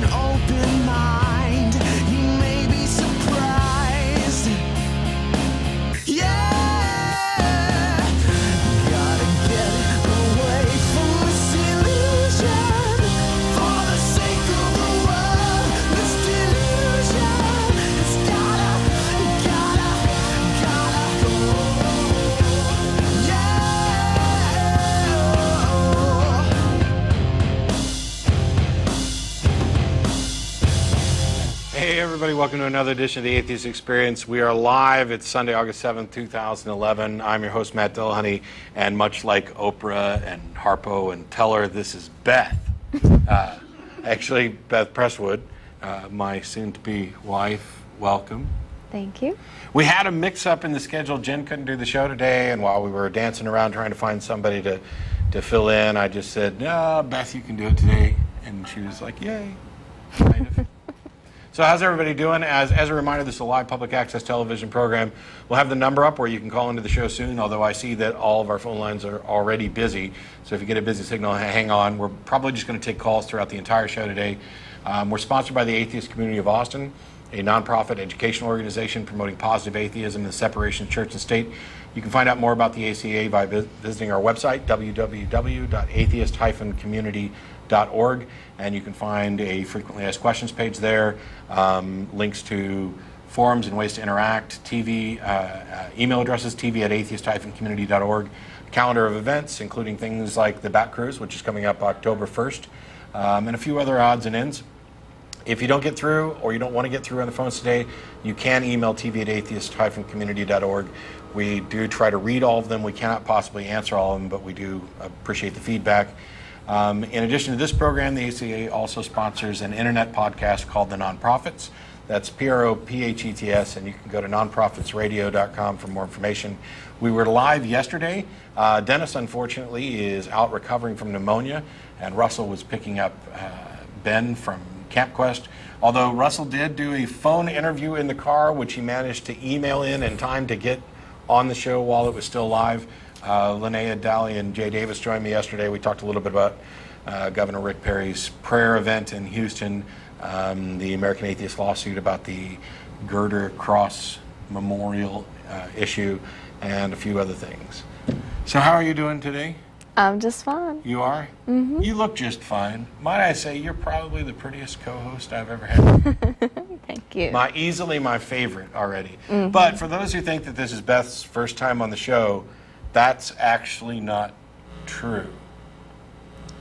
an open mind, you may be surprised. Yeah, gotta get away from this illusion for the sake of the world. This delusion, it's gotta go. Hey everybody, welcome to another edition of the Atheist Experience. We are live. It's Sunday, August 7th, 2011. I'm your host, Matt Dillahunty, and much like Oprah and Harpo and Teller, this is Beth. Actually, Beth Presswood, my soon-to-be wife. Welcome. Thank you. We had a mix-up in the schedule. Jen couldn't do the show today, and while we were dancing around trying to find somebody to fill in, I just said, no, Beth, you can do it today. And she was like, yay, kind of. So how's everybody doing? As a reminder, this is a live public access television program. We'll have the number up where you can call into the show soon, although I see that all of our phone lines are already busy. So if you get a busy signal, hang on. We're probably just going to take calls throughout the entire show today. We're sponsored by the Atheist Community of Austin, a nonprofit educational organization promoting positive atheism and the separation of church and state. You can find out more about the ACA by visiting our website, www.atheist-community.org, and you can find a frequently asked questions page there, links to forums and ways to interact, email addresses, tv@atheist-community.org, calendar of events, including things like the Bat Cruise, which is coming up October 1st, and a few other odds and ends. If you don't get through or you don't want to get through on the phones today, you can email tv@atheist-community.org. We do try to read all of them. We cannot possibly answer all of them, but we do appreciate the feedback. In addition to this program, the ACA also sponsors an internet podcast called The Nonprofits. That's PROPHETS, and you can go to nonprofitsradio.com for more information. We were live yesterday. Dennis, unfortunately, is out recovering from pneumonia, and Russell was picking up Ben from Camp Quest. Although Russell did do a phone interview in the car, which he managed to email in time to get on the show while it was still live. Linnea Daly and Jay Davis joined me yesterday. We talked a little bit about Governor Rick Perry's prayer event in Houston, the American Atheist lawsuit about the Girder Cross Memorial issue, and a few other things. So how are you doing today? I'm just fine. You are? Mm-hmm. You look just fine. Might I say, you're probably the prettiest co-host I've ever had. Thank you. Easily my favorite already. Mm-hmm. But for those who think that this is Beth's first time on the show, that's actually not true.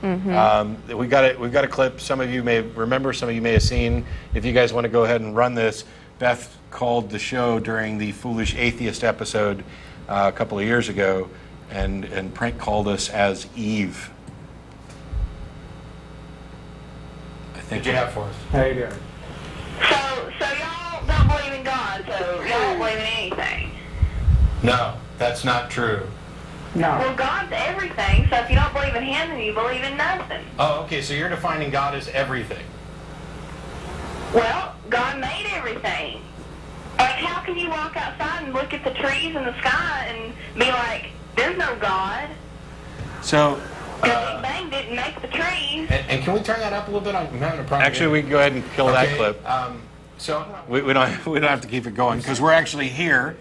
Mm-hmm. We've got a clip. Some of you may remember, some of you may have seen. If you guys want to go ahead and run this, Beth called the show during the Foolish Atheist episode a couple of years ago, and prank called us as Eve. I think. What you have for us? How you doing? So y'all don't believe in God, so y'all don't believe in anything. No, that's not true. No. Well, God's everything, so if you don't believe in Him, then you believe in nothing. Oh, okay, so you're defining God as everything. Well, God made everything. Like, how can you walk outside and look at the trees in the sky and be like, there's no God? So, The Big Bang didn't make the trees. and can we turn that up a little bit? I'm having a problem. Actually, we can go ahead and kill that Okay, clip. So, We don't have to keep it going because we're actually here.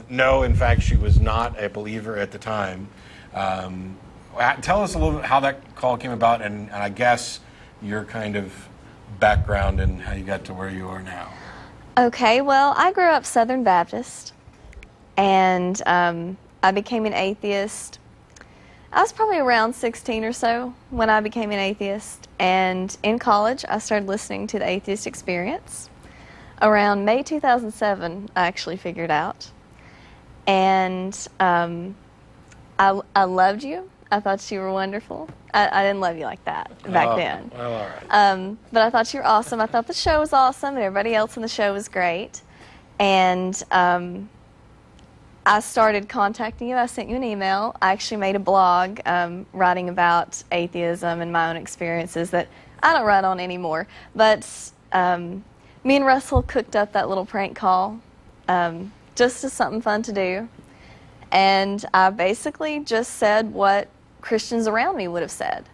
No, in fact, she was not a believer at the time. Tell us a little bit how that call came about, and I guess your kind of background and how you got to where you are now. Okay, well, I grew up Southern Baptist, and I became an atheist. I was probably around 16 or so when I became an atheist, and in college I started listening to the Atheist Experience. Around May 2007, I actually figured out. And I loved you. I thought you were wonderful. I didn't love you like that back then. Well, all right. But I thought you were awesome. I thought the show was awesome, and everybody else in the show was great. And I started contacting you. I sent you an email. I actually made a blog writing about atheism and my own experiences that I don't write on anymore. But me and Russell cooked up that little prank call just as something fun to do. And I basically just said what Christians around me would have said.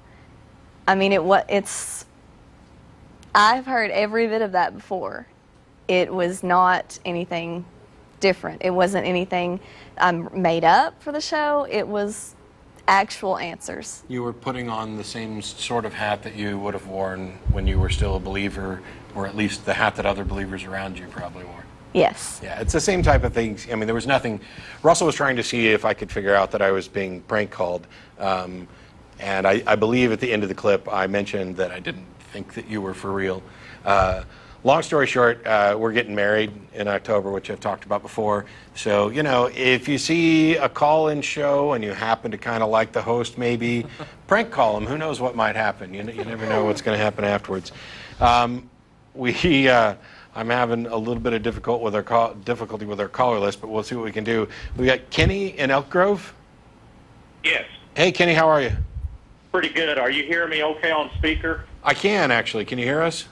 I mean, I've heard every bit of that before. It was not anything different. It wasn't anything made up for the show. It was actual answers. You were putting on the same sort of hat that you would have worn when you were still a believer, or at least the hat that other believers around you probably wore. Yes. Yeah, it's the same type of thing. I mean, there was nothing. Russell was trying to see if I could figure out that I was being prank called. And I believe at the end of the clip I mentioned that I didn't think that you were for real. Long story short, we're getting married in October, which I've talked about before. So, you know, if you see a call-in show and you happen to kind of like the host, maybe prank call him. Who knows what might happen? You never know what's going to happen afterwards. I'm having a little bit of difficulty with our caller list, but we'll see what we can do. We got Kenny in Elk Grove. Yes. Hey, Kenny, how are you? Pretty good. Are you hearing me okay on speaker? I can, actually. Can you hear us?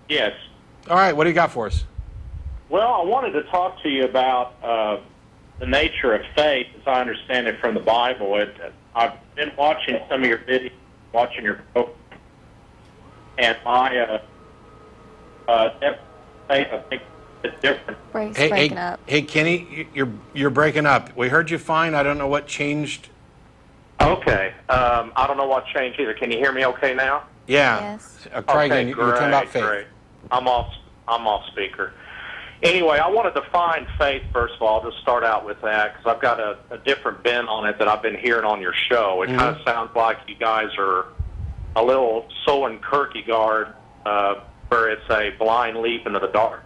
Yes. All right, what do you got for us? Well, I wanted to talk to you about the nature of faith, as I understand it from the Bible. I've been watching some of your videos, watching your program, and my faith, I think, is different. Breaking up. Hey, Kenny, you're breaking up. We heard you fine. I don't know what changed. Okay. I don't know what changed either. Can you hear me okay now? Yeah. Yes. Try Okay, again. You were talking about faith. Great. I'm off speaker. Anyway, I want to define faith, first of all, just start out with that, because I've got a different bent on it that I've been hearing on your show. It kind of sounds like you guys are a little sowing Kierkegaard, where it's a blind leap into the dark.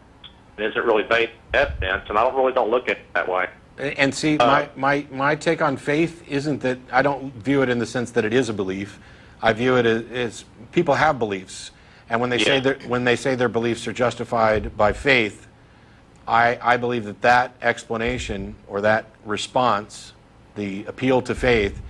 It isn't really based on evidence, and I don't look at it that way. And see, my take on faith isn't that I don't view it in the sense that it is a belief. I view it as people have beliefs, and when they say their beliefs are justified by faith, I believe that explanation or that response, the appeal to faith,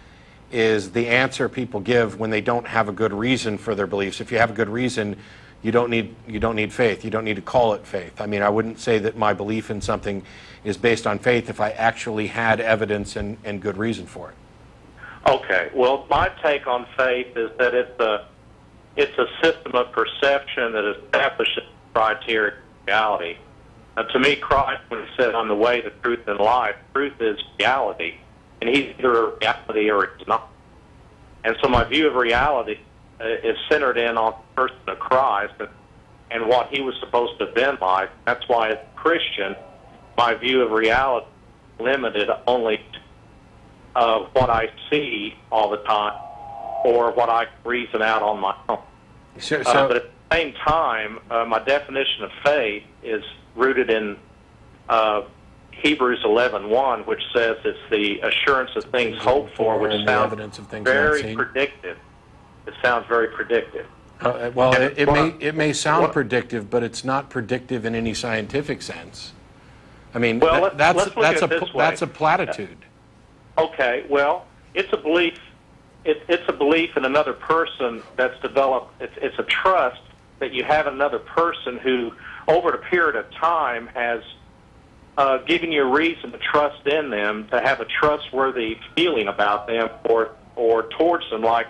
is the answer people give when they don't have a good reason for their beliefs. If you have a good reason, you don't need faith. You don't need to call it faith. I mean, I wouldn't say that my belief in something is based on faith if I actually had evidence and good reason for it. Okay. Well, my take on faith is that it's a system of perception that establishes criteria of reality. To me, Christ, when he said, "I'm the way, the truth, and life," truth is reality, and he's either a reality or he's not. And so my view of reality is centered in on the person of Christ and what he was supposed to have been like. That's why, as a Christian, my view of reality is limited only to what I see all the time or what I reason out on my own. But at the same time, my definition of faith is rooted in Hebrews 11:1, which says it's the assurance of things hoped for, which sounds very predictive. It sounds very predictive. Well, it may sound predictive, but it's not predictive in any scientific sense. I mean, that's a platitude. Okay, well, it's a belief. It's a belief in another person that's developed. It's a trust that you have in another person who, over a period of time, has given you a reason to trust in them, to have a trustworthy feeling about them or towards them. Like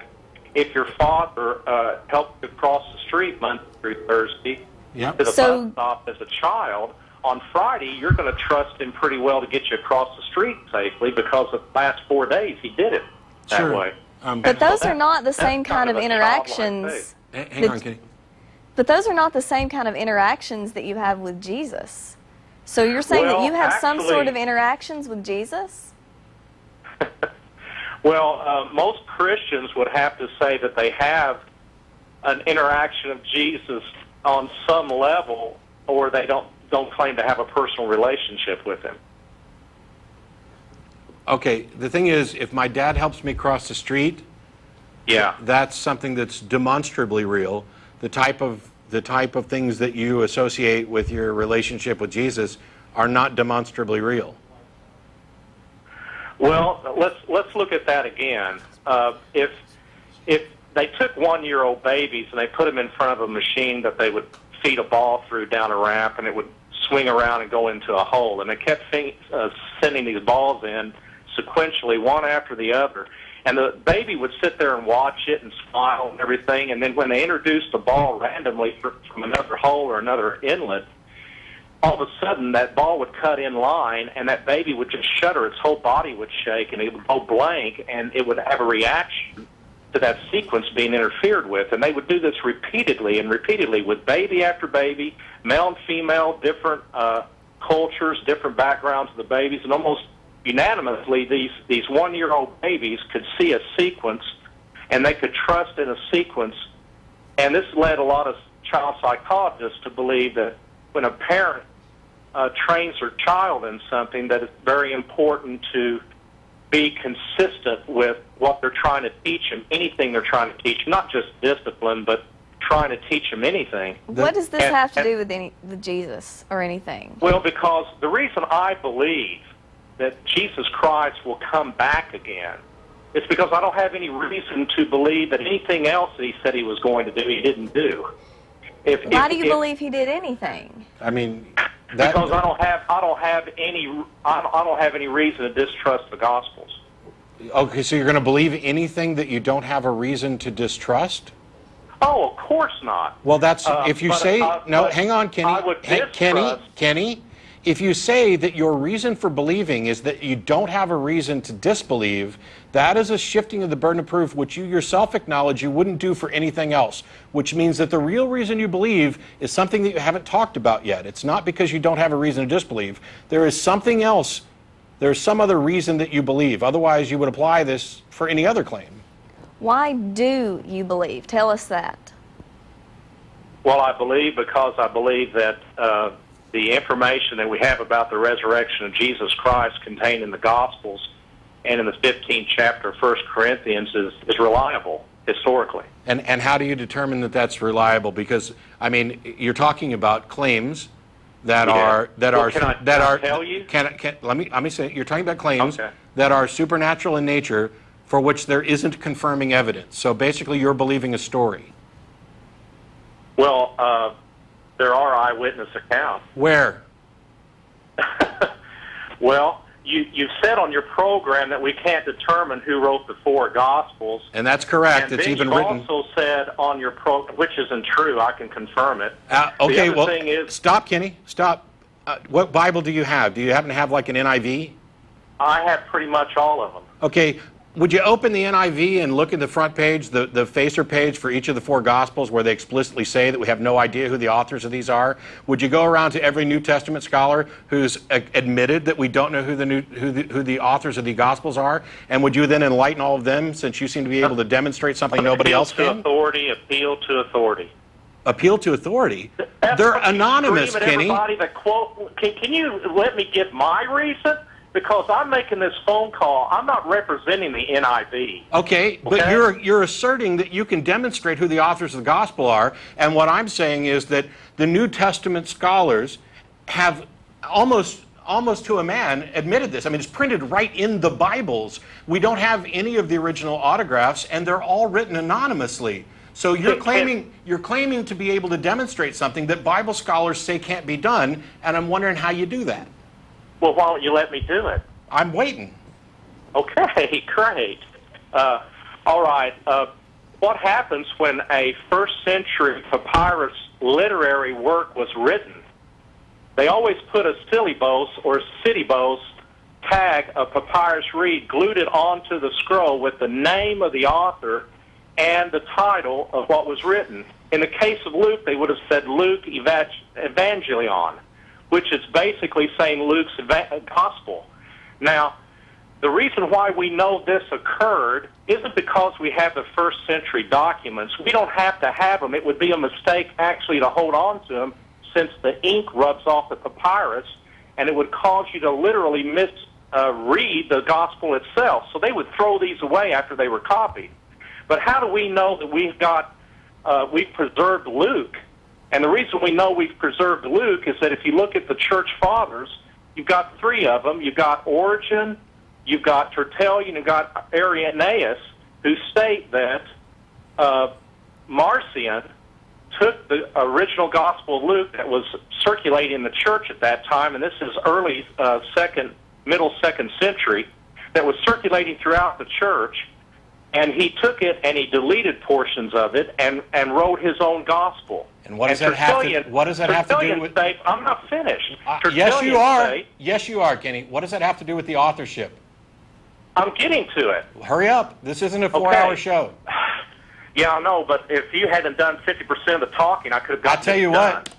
if your father helped you cross the street Monday through Thursday to the bus stop as a child, on Friday you're going to trust him pretty well to get you across the street safely because of the last 4 days he did it that way. But those are not the same kind of interactions. Hang on, Kitty. But those are not the same kind of interactions that you have with Jesus. So you're saying that you have some sort of interactions with Jesus? Well, most Christians would have to say that they have an interaction of Jesus on some level, or they don't claim to have a personal relationship with him. Okay, the thing is, if my dad helps me cross the street, that's something that's demonstrably real. The type of things that you associate with your relationship with Jesus are not demonstrably real. Well, let's look at that again. If they took 1-year-old babies and they put them in front of a machine that they would feed a ball through down a ramp, and it would swing around and go into a hole, and they kept sending these balls in sequentially, one after the other, And the baby would sit there and watch it and smile and everything, and then when they introduced the ball randomly from another hole or another inlet, all of a sudden that ball would cut in line, and that baby would just shudder. Its whole body would shake, and it would go blank, and it would have a reaction to that sequence being interfered with. And they would do this repeatedly and repeatedly with baby after baby, male and female, different cultures, different backgrounds of the babies, and almost unanimously these one-year-old babies could see a sequence, and they could trust in a sequence. And this led a lot of child psychologists to believe that when a parent trains their child in something, that it's very important to be consistent with what they're trying to teach them, anything they're trying to teach, not just discipline, but trying to teach them anything. What does this have to do with Jesus or anything? Well, because the reason I believe that Jesus Christ will come back again is because I don't have any reason to believe that anything else that he said he was going to do, he didn't do. Why do you believe he did anything? I mean, because I don't have any reason to distrust the Gospels. Okay, so you're going to believe anything that you don't have a reason to distrust? Oh, of course not. Well, that's if you say no. Hang on, Kenny. I would distrust. Kenny. If you say that your reason for believing is that you don't have a reason to disbelieve, that is a shifting of the burden of proof, which you yourself acknowledge you wouldn't do for anything else, which means that the real reason you believe is something that you haven't talked about yet. It's not because you don't have a reason to disbelieve. There is something else. There's some other reason that you believe. Otherwise, you would apply this for any other claim. Why do you believe? Tell us that. Well, I believe because I believe that the information that we have about the resurrection of Jesus Christ contained in the Gospels and in the 15th chapter of 1 Corinthians is reliable historically. And how do you determine that that's reliable? Because, I mean, you're talking about claims that are tell you? Let me say, you're talking about claims Okay. that are supernatural in nature for which there isn't confirming evidence. So basically you're believing a story. Well, there are eyewitness accounts. Where? Well, you've said on your program that we can't determine who wrote the four Gospels. And that's correct. And it's then even you've written. also said on your program, which isn't true, I can confirm it. Okay, the well, other thing is, stop, Kenny. Stop. What Bible do you have? Do you happen to have like an NIV? I have pretty much all of them. Okay. Would you open the NIV and look at the front page, the facer page for each of the four Gospels where they explicitly say that we have no idea who the authors of these are? Would you go around to every New Testament scholar who's admitted that we don't know who the authors of the Gospels are? And would you then enlighten all of them, since you seem to be able to demonstrate something nobody else can? Appeal to authority. Appeal to authority? They're anonymous, Kenny. Can you let me give my reason? Because I'm making this phone call, I'm not representing the NIV. Okay, but you're asserting that you can demonstrate who the authors of the gospel are, and what I'm saying is that the New Testament scholars have almost to a man admitted this. I mean, it's printed right in the Bibles. We don't have any of the original autographs, and they're all written anonymously. So you're claiming to be able to demonstrate something that Bible scholars say can't be done, and I'm wondering how you do that. Well, why don't you let me do it? I'm waiting. Okay, great. All right. What happens when a first century papyrus literary work was written? They always put a syllabus or citybos tag of papyrus reed, glued it onto the scroll with the name of the author and the title of what was written. In the case of Luke, they would have said Luke Evangelion, which is basically saying Luke's gospel. Now, the reason why we know this occurred isn't because we have the first century documents. We don't have to have them. It would be a mistake actually to hold on to them, since the ink rubs off the papyrus, and it would cause you to literally misread the gospel itself. So they would throw these away after they were copied. But how do we know that we've preserved Luke? And the reason we know we've preserved Luke is that if you look at the church fathers, you've got three of them. You've got Arjun, you've got Tertullian, you've got Irenaeus, who state that Marcion took the original Gospel of Luke that was circulating in the church at that time, and this is middle second century, that was circulating throughout the church, and he took it and he deleted portions of it and wrote his own gospel. And what does that have to do with? I'm not finished. Yes, you are. Yes, you are, Kenny. What does that have to do with the authorship? I'm getting to it. Hurry up. This isn't a 4-hour show. Yeah, I know, but if you hadn't done 50% of the talking, I could have gotten I'll tell you done. what.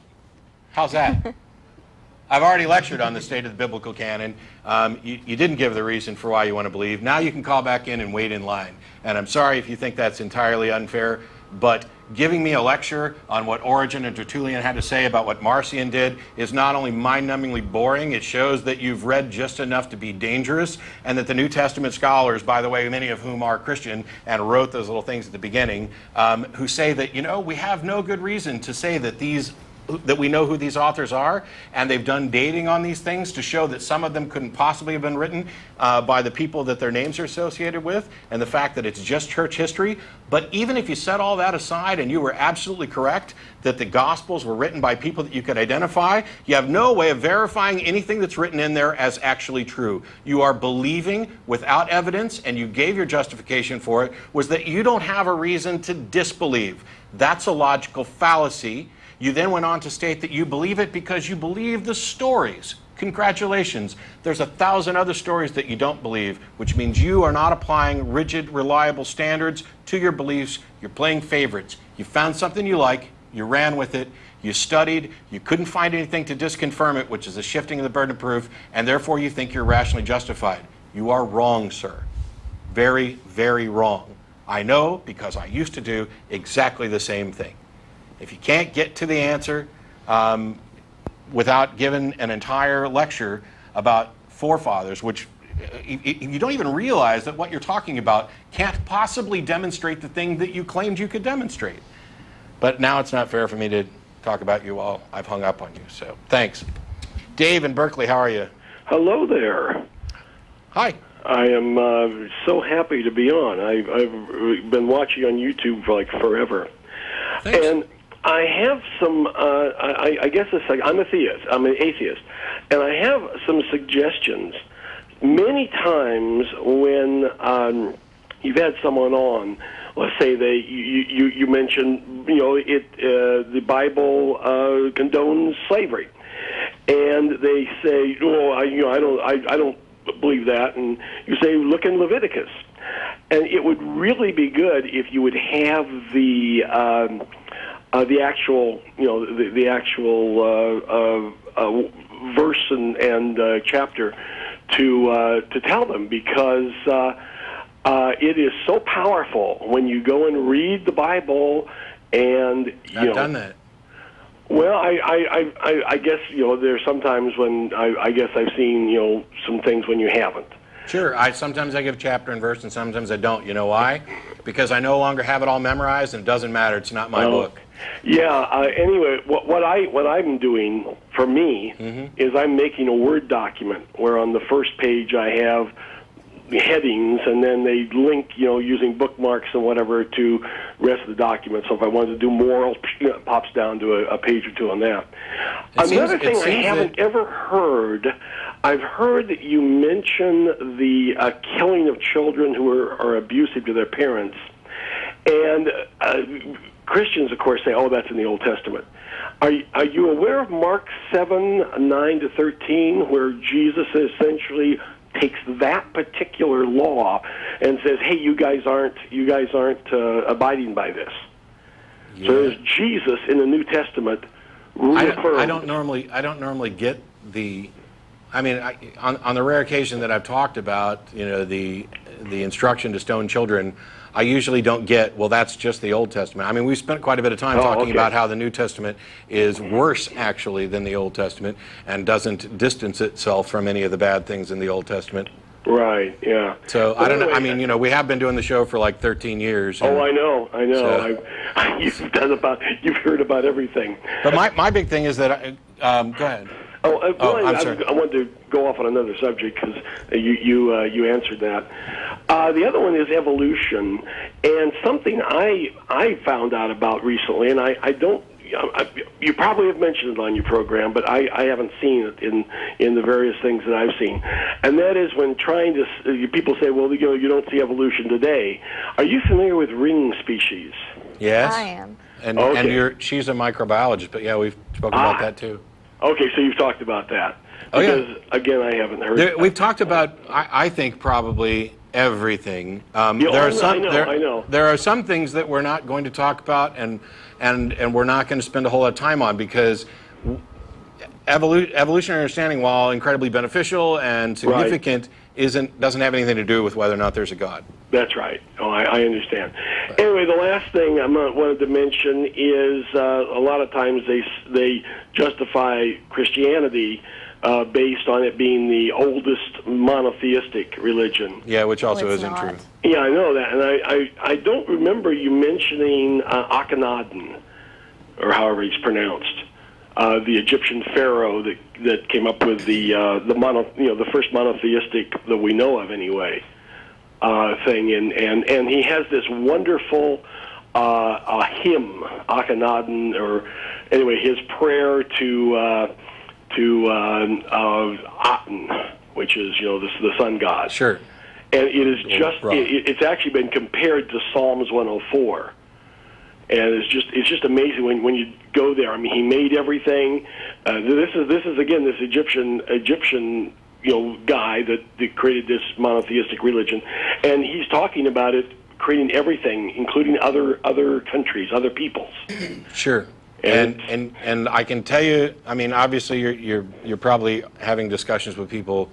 How's that? I've already lectured on the state of the biblical canon. You didn't give the reason for why you want to believe. Now you can call back in and wait in line. And I'm sorry if you think that's entirely unfair, but giving me a lecture on what Arjun and Tertullian had to say about what Marcion did is not only mind-numbingly boring, it shows that you've read just enough to be dangerous, and that the New Testament scholars, by the way, many of whom are Christian and wrote those little things at the beginning, who say that, we have no good reason to say that we know who these authors are, and they've done dating on these things to show that some of them couldn't possibly have been written by the people that their names are associated with, and the fact that it's just church history. But even if you set all that aside and you were absolutely correct that the Gospels were written by people that you could identify, you have no way of verifying anything that's written in there as actually true. You are believing without evidence, and you gave your justification for it, was that you don't have a reason to disbelieve. That's a logical fallacy. You then went on to state that you believe it because you believe the stories. Congratulations. There's 1,000 other stories that you don't believe, which means you are not applying rigid, reliable standards to your beliefs. You're playing favorites. You found something you like, you ran with it, you studied, you couldn't find anything to disconfirm it, which is a shifting of the burden of proof, and therefore you think you're rationally justified. You are wrong, sir. Very, very wrong. I know because I used to do exactly the same thing. If you can't get to the answer without giving an entire lecture about forefathers, which you don't even realize that what you're talking about can't possibly demonstrate the thing that you claimed you could demonstrate. But now it's not fair for me to talk about you all. I've hung up on you, so thanks. Dave in Berkeley, how are you? Hello there. Hi. I am so happy to be on. I've been watching on YouTube for like forever. Thanks. And I have some, I guess it's like, I'm a theist, I'm an atheist, and I have some suggestions. Many times when you've had someone on, let's say you mention, the Bible condones slavery, and they say, I don't believe that, and you say, look in Leviticus, and it would really be good if you would have the actual, the actual verse and chapter to tell them, because it is so powerful when you go and read the Bible, and I've done that. Well, I guess there's sometimes when I guess I've seen some things when you haven't. Sure. Sometimes I give chapter and verse, and sometimes I don't. You know why? Because I no longer have it all memorized, and it doesn't matter. It's not my book. Yeah. Anyway, what I'm doing for me is I'm making a Word document where on the first page I have the headings, and then they link, using bookmarks and whatever to the rest of the document. So if I wanted to do more, it pops down to a page or two on that. Another thing I haven't ever heard, I've heard that you mention the killing of children who are abusive to their parents. And Christians, of course, say, oh, that's in the Old Testament. Are you aware of Mark 7:9-13, where Jesus essentially takes that particular law and says, "Hey, you guys aren't abiding by this." Yeah. So there's Jesus in the New Testament reaffirmed. I don't normally get the. I mean, on the rare occasion that I've talked about, the instruction to stone children, I usually don't get, well, that's just the Old Testament. I mean, we've spent quite a bit of time talking about how the New Testament is worse, actually, than the Old Testament, and doesn't distance itself from any of the bad things in the Old Testament. Right, yeah. So, I don't know. I mean, we have been doing the show for like 13 years. Oh, I know. So, you've heard about everything. But my big thing is that, go ahead. I'm sorry. I wanted to go off on another subject because you answered that. The other one is evolution, and something I found out about recently, and I don't you probably have mentioned it on your program, but I haven't seen it in the various things that I've seen. And that is when trying to, people say, well, you don't see evolution today. Are you familiar with ring species? Yes. I am. And, Okay. and she's a microbiologist, but yeah, we've spoken about that too. Okay, so you've talked about that. Oh, yeah. Because, again, I haven't heard We've talked about, I think, probably everything. I know. There are some things that we're not going to talk about, and we're not going to spend a whole lot of time on, because evolutionary understanding, while incredibly beneficial and significant, doesn't have anything to do with whether or not there's a God. That's right. Oh, I understand. Anyway, the last thing I wanted to mention is a lot of times they justify Christianity based on it being the oldest monotheistic religion. Yeah, which also it's isn't not. true. Yeah, I know that, and I don't remember you mentioning Akhenaten, or however he's pronounced, the Egyptian pharaoh that came up with the first monotheistic that we know of anyway thing, and he has this wonderful hymn, Akhenaten, or anyway his prayer to Aten, which is the sun god. Sure. And it is just Right. it's actually been compared to Psalms 104. And it's just amazing when you go there. I mean, he made everything. This is again this Egyptian guy that created this monotheistic religion, and he's talking about it creating everything, including other countries, other peoples. Sure. And I can tell you, I mean, obviously you're probably having discussions with people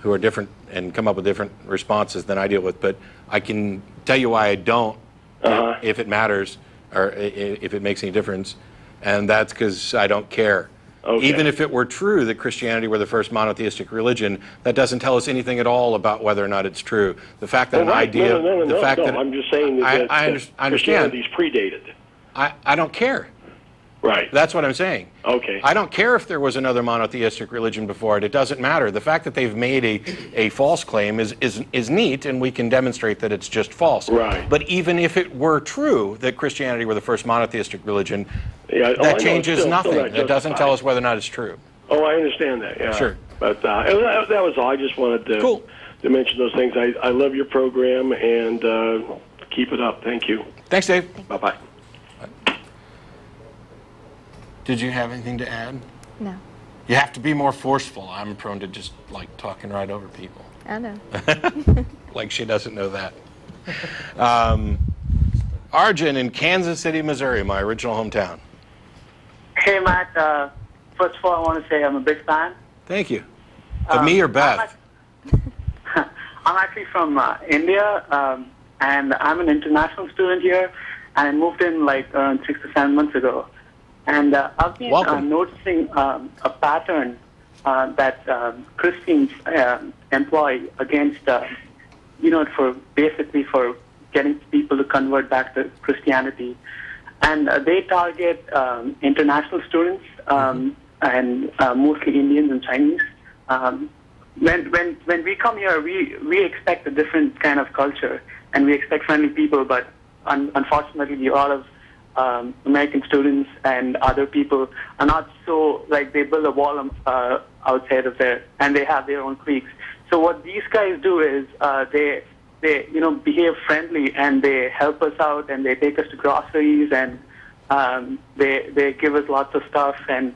who are different and come up with different responses than I deal with, but I can tell you why I don't, if it matters or if it makes any difference, and that's because I don't care. Okay. Even if it were true that Christianity were the first monotheistic religion, that doesn't tell us anything at all about whether or not it's true. The fact that I'm just saying that I understand. Christianity's predated. I don't care. Right. That's what I'm saying. Okay. I don't care if there was another monotheistic religion before it. It doesn't matter. The fact that they've made a false claim is neat, and we can demonstrate that it's just false. Right. But even if it were true that Christianity were the first monotheistic religion, that changes nothing. It doesn't tell us whether or not it's true. Oh, I understand that. Yeah. Sure. But that was all. I just wanted to mention those things. I love your program, and keep it up. Thank you. Thanks, Dave. Bye-bye. Did you have anything to add? No. You have to be more forceful. I'm prone to just like talking right over people. I know. Like she doesn't know that. Arjun in Kansas City, Missouri, my original hometown. Hey, Matt. First of all, I want to say I'm a big fan. Thank you. Of me or Beth? I'm actually from India, and I'm an international student here, and I moved in like around 6 to 7 months ago. And I've been noticing a pattern that Christians employ against, for getting people to convert back to Christianity. And they target international students and mostly Indians and Chinese. When we come here, we expect a different kind of culture, and we expect friendly people, but unfortunately, a lot of American students and other people are not so, like, they build a wall outside of there, and they have their own cliques. So what these guys do is they behave friendly, and they help us out, and they take us to groceries, and they give us lots of stuff, and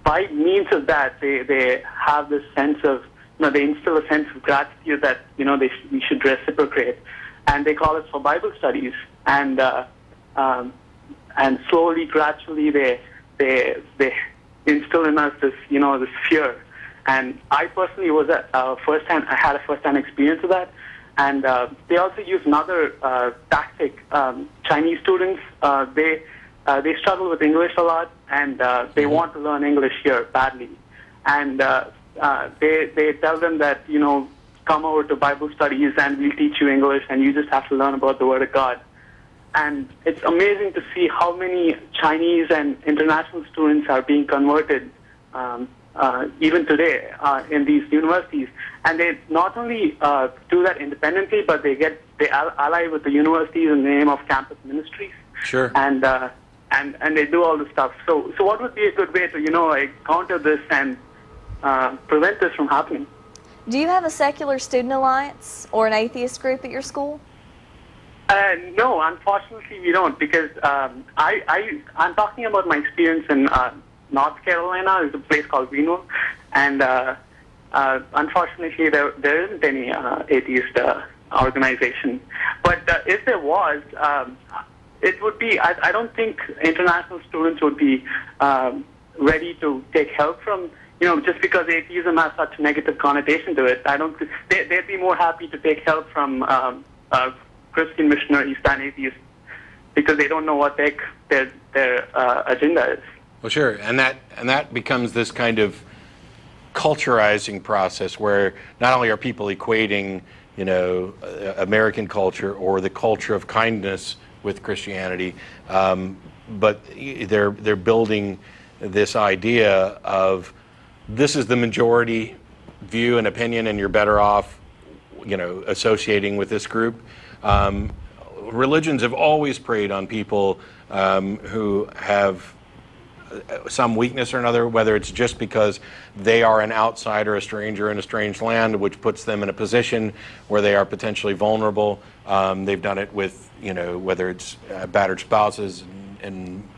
by means of that, they have this sense of, they instill a sense of gratitude that, we should reciprocate. And they call us for Bible studies, and slowly, gradually, they instill in us this, this fear. And I personally was I had a first-hand experience of that. And they also use another tactic. Chinese students, they struggle with English a lot, and they want to learn English here badly. And they tell them that, come over to Bible studies and we'll teach you English, and you just have to learn about the Word of God. And it's amazing to see how many Chinese and international students are being converted even today in these universities. And they not only do that independently, but they ally with the universities in the name of campus ministries. Sure. And and they do all this stuff. So what would be a good way to, like, counter this and prevent this from happening? Do you have a secular student alliance or an atheist group at your school? No, unfortunately we don't, because I'm talking about my experience in North Carolina. There's a place called Reno, and unfortunately there isn't any atheist organization. But if there was, it would be, I don't think international students would be ready to take help from, just because atheism has such a negative connotation to it. I don't. They'd be more happy to take help from Christian missionaries than atheists, because they don't know what their agenda is. Well, sure, and that becomes this kind of culturizing process where not only are people equating, American culture or the culture of kindness with Christianity, but they're building this idea of this is the majority view and opinion, and you're better off, associating with this group. Religions have always preyed on people who have some weakness or another, whether it's just because they are an outsider, a stranger in a strange land, which puts them in a position where they are potentially vulnerable. They've done it with, whether it's battered spouses and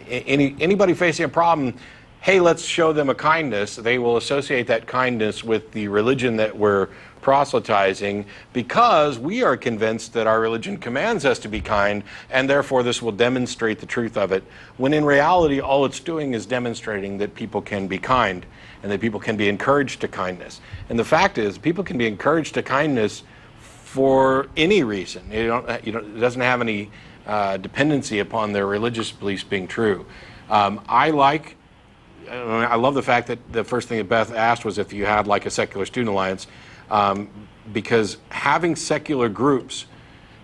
anybody facing a problem. Hey, let's show them a kindness. They will associate that kindness with the religion that we're proselytizing, because we are convinced that our religion commands us to be kind, and therefore this will demonstrate the truth of it, when in reality all it's doing is demonstrating that people can be kind and that people can be encouraged to kindness. And the fact is, people can be encouraged to kindness for any reason. It doesn't have any dependency upon their religious beliefs being true. I love the fact that the first thing that Beth asked was if you had like a secular student alliance, because having secular groups,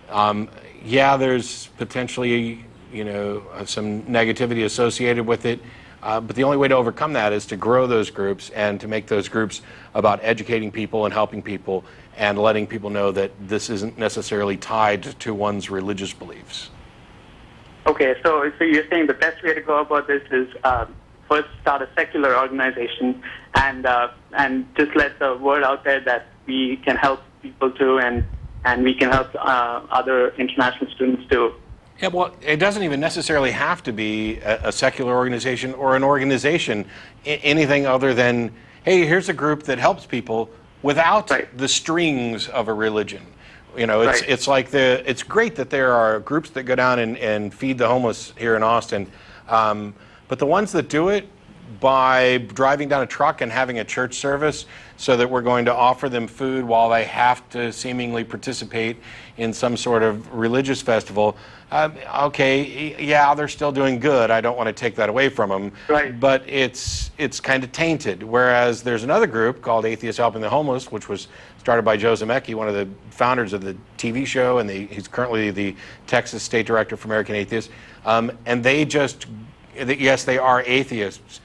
there's potentially some negativity associated with it, but the only way to overcome that is to grow those groups and to make those groups about educating people and helping people and letting people know that this isn't necessarily tied to one's religious beliefs. Okay, so you're saying the best way to go about this is first start a secular organization and just let the word out there that we can help people too, and we can help other international students too. Yeah, well, it doesn't even necessarily have to be a secular organization or an organization, anything other than, hey, here's a group that helps people without the strings of a religion. It's like it's great that there are groups that go down and feed the homeless here in Austin, but the ones that do it by driving down a truck and having a church service so that we're going to offer them food while they have to seemingly participate in some sort of religious festival, they're still doing good. I don't want to take that away from them. Right. But it's kind of tainted. Whereas there's another group called Atheist Helping the Homeless, which was started by Joe Zemecki, one of the founders of the TV show, and he's currently the Texas State Director for American Atheists. And they are atheists,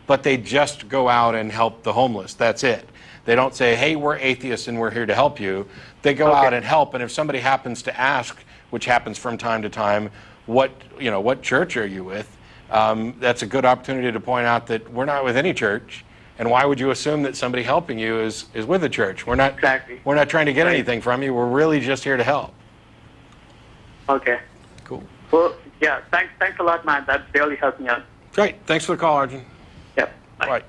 but they just go out and help the homeless. That's it. They don't say, hey, we're atheists and we're here to help you. They go out and help, and if somebody happens to ask, which happens from time to time, what church are you with? That's a good opportunity to point out that we're not with any church, and why would you assume that somebody helping you is with a church? We're not trying to get anything from you. We're really just here to help. Okay. Cool. Well, yeah, thanks a lot, man. That really helped me out. Great. Thanks for the call, Arjun. Yep. Bye. All right.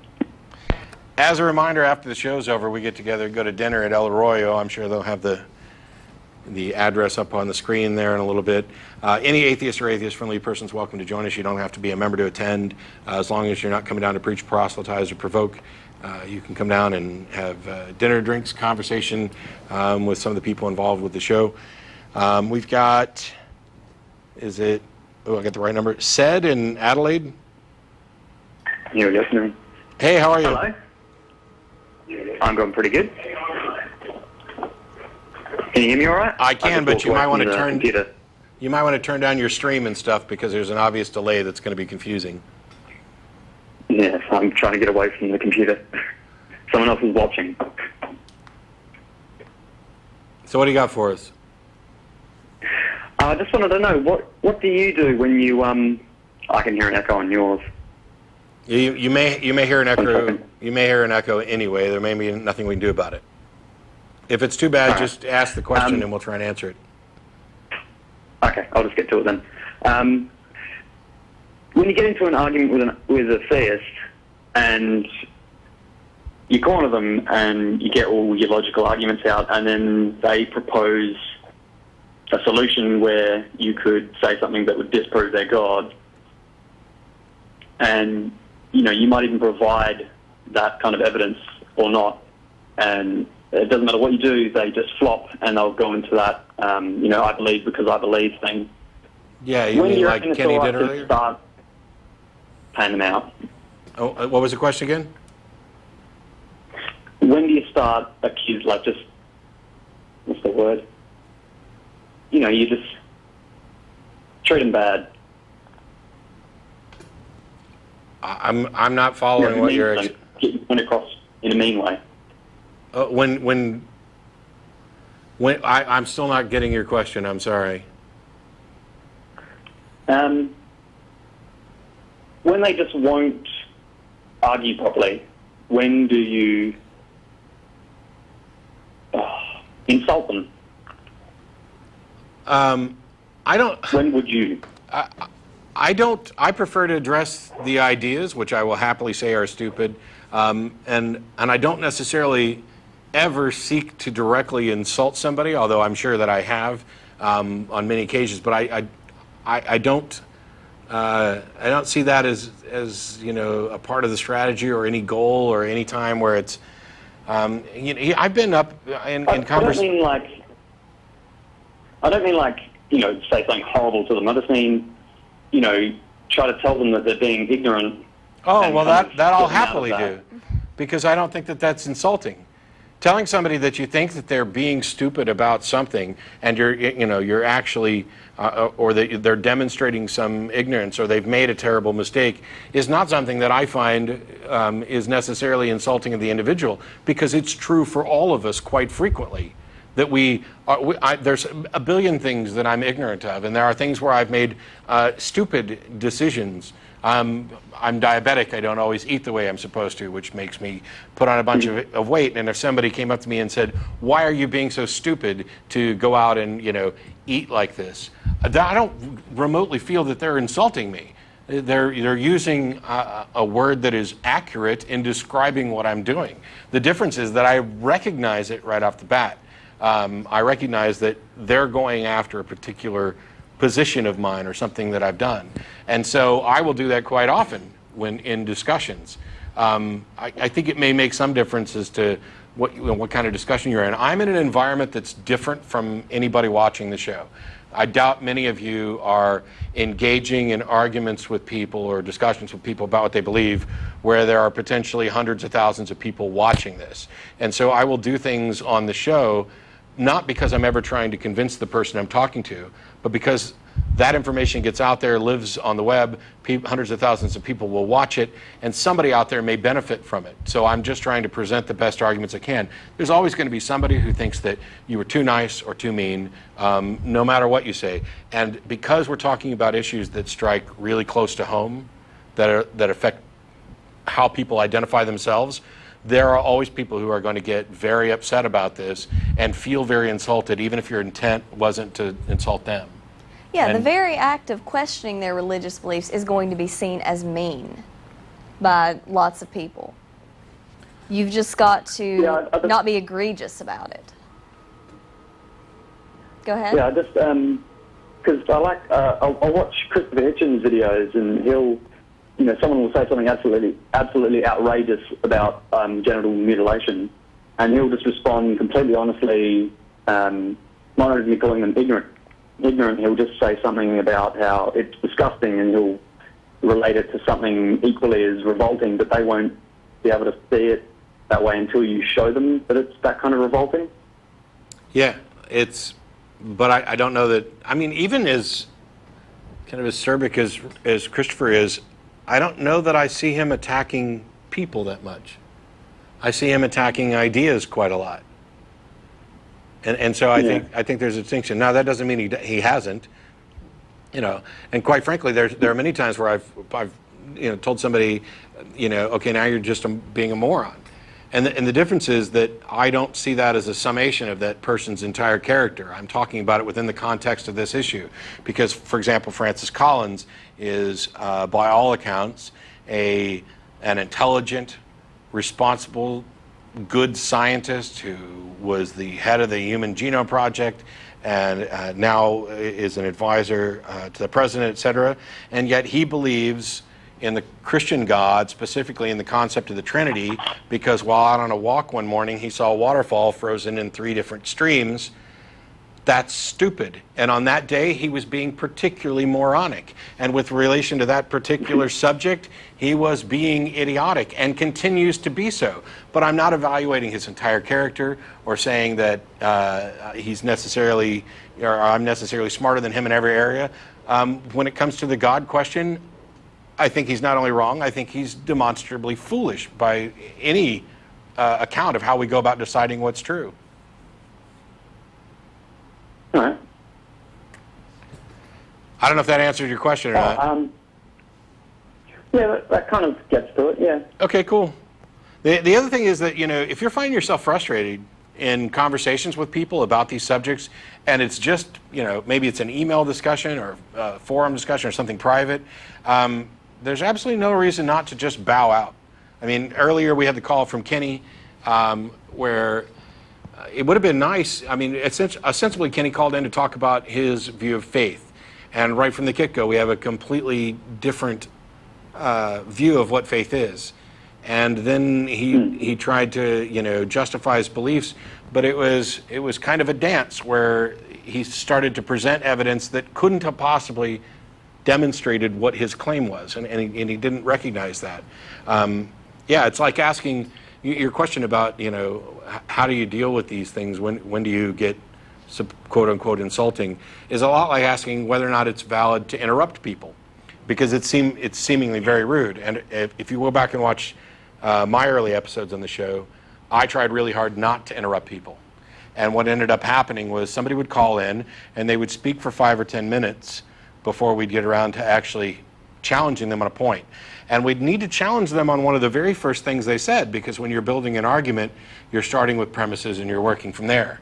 As a reminder, after the show's over, we get together and go to dinner at El Arroyo. I'm sure they'll have the address up on the screen there in a little bit. Any atheist or atheist-friendly person is welcome to join us. You don't have to be a member to attend. As long as you're not coming down to preach, proselytize, or provoke, you can come down and have dinner, drinks, conversation with some of the people involved with the show. We've got, I got the right number, Sed in Adelaide. You're listening. Hey, how are you? Hello. I'm going pretty good. Can you hear me all right? I can, but you might want to turn computer. You might want to turn down your stream and stuff because there's an obvious delay that's going to be confusing. Yes, I'm trying to get away from the computer. Someone else is watching. So what do you got for us? I just wanted to know, what do you do when you, I can hear an echo on yours. You may hear an echo. You may hear an echo anyway. There may be nothing we can do about it. If it's too bad, just ask the question and we'll try and answer it. Okay, I'll just get to it then. When you get into an argument with a theist and you corner them and you get all your logical arguments out, and then they propose a solution where you could say something that would disprove their God, and you might even provide that kind of evidence or not, and it doesn't matter what you do, they just flop and they'll go into that I believe because I believe thing. Yeah, you mean like Kenny did earlier? Start paying them out. Oh, what was the question again? When do you start accuse, like, just, what's the word? You just treat them bad. I'm not following what you're... Get your point across in a mean way. When I'm still not getting your question, I'm sorry. When they just won't argue properly, when do you insult them? I don't... When would you? I don't... I prefer to address the ideas, which I will happily say are stupid, and I don't necessarily ever seek to directly insult somebody, although I'm sure that I have on many occasions, but I don't see that as a part of the strategy or any goal or any time where it's I've been up in conversation. I don't mean like say something horrible to them. I just mean try to tell them that they're being ignorant. Oh well, that I'll happily do, because I don't think that that's insulting. Telling somebody that you think that they're being stupid about something, and you're actually, or that they're demonstrating some ignorance, or they've made a terrible mistake, is not something that I find is necessarily insulting of the individual, because it's true for all of us quite frequently. That there's a billion things that I'm ignorant of, and there are things where I've made stupid decisions. I'm diabetic. I don't always eat the way I'm supposed to, which makes me put on a bunch of weight. And if somebody came up to me and said, "Why are you being so stupid to go out and eat like this?" I don't remotely feel that they're insulting me. They're using a word that is accurate in describing what I'm doing. The difference is that I recognize it right off the bat. I recognize that they're going after a particular position of mine or something that I've done. And so I will do that quite often when in discussions. I think it may make some difference as to what kind of discussion you're in. I'm in an environment that's different from anybody watching the show. I doubt many of you are engaging in arguments with people or discussions with people about what they believe where there are potentially hundreds of thousands of people watching this. And so I will do things on the show not because I'm ever trying to convince the person I'm talking to, but because that information gets out there, lives on the web, hundreds of thousands of people will watch it, and somebody out there may benefit from it. So I'm just trying to present the best arguments I can. There's always going to be somebody who thinks that you were too nice or too mean, no matter what you say. And because we're talking about issues that strike really close to home, that affect how people identify themselves, there are always people who are going to get very upset about this and feel very insulted, even if your intent wasn't to insult them. Yeah, the very act of questioning their religious beliefs is going to be seen as mean by lots of people. You've just got to not be egregious about it. Go ahead. Yeah, just because I'll watch Christopher Hitchens' videos, and he'll, someone will say something absolutely outrageous about genital mutilation, and he'll just respond completely honestly, not only calling them ignorant, he'll just say something about how it's disgusting, and he'll relate it to something equally as revolting, but they won't be able to see it that way until you show them that it's that kind of revolting. Yeah, but I don't know that, even as kind of as acerbic as Christopher is, I don't know that I see him attacking people that much. I see him attacking ideas quite a lot. And so I think there's a distinction. Now that doesn't mean he hasn't, you know. And quite frankly, there are many times where I've told somebody, okay, now you're just being a moron. And the difference is that I don't see that as a summation of that person's entire character. I'm talking about it within the context of this issue. Because, for example, Francis Collins is, by all accounts, an intelligent, responsible, good scientist who was the head of the Human Genome Project and now is an advisor to the president, etc. And yet he believes in the Christian God, specifically in the concept of the Trinity, because while out on a walk one morning he saw a waterfall frozen in 3 different streams. That's stupid. And on that day he was being particularly moronic. And with relation to that particular subject, he was being idiotic and continues to be so. But I'm not evaluating his entire character or saying that he's necessarily, or I'm necessarily smarter than him in every area. When it comes to the God question, I think he's not only wrong, I think he's demonstrably foolish by any account of how we go about deciding what's true. All right. I don't know if that answered your question or not. Yeah, that kind of gets to it, yeah. Okay, cool. The other thing is that, if you're finding yourself frustrated in conversations with people about these subjects, and it's just, maybe it's an email discussion or a forum discussion or something private, there's absolutely no reason not to just bow out. I mean, earlier we had the call from Kenny where it would have been nice. I mean, ostensibly Kenny called in to talk about his view of faith. And right from the get-go, we have a completely different view of what faith is. And then he tried to, justify his beliefs, but it was kind of a dance where he started to present evidence that couldn't have possibly demonstrated what his claim was, and he didn't recognize that. Yeah, it's like asking your question about, how do you deal with these things? When do you get quote unquote insulting? Is a lot like asking whether or not it's valid to interrupt people, because it's seemingly very rude. And if you go back and watch my early episodes on the show, I tried really hard not to interrupt people. And what ended up happening was somebody would call in and they would speak for 5 or 10 minutes before we'd get around to actually challenging them on a point. And we'd need to challenge them on one of the very first things they said, because when you're building an argument, you're starting with premises and you're working from there.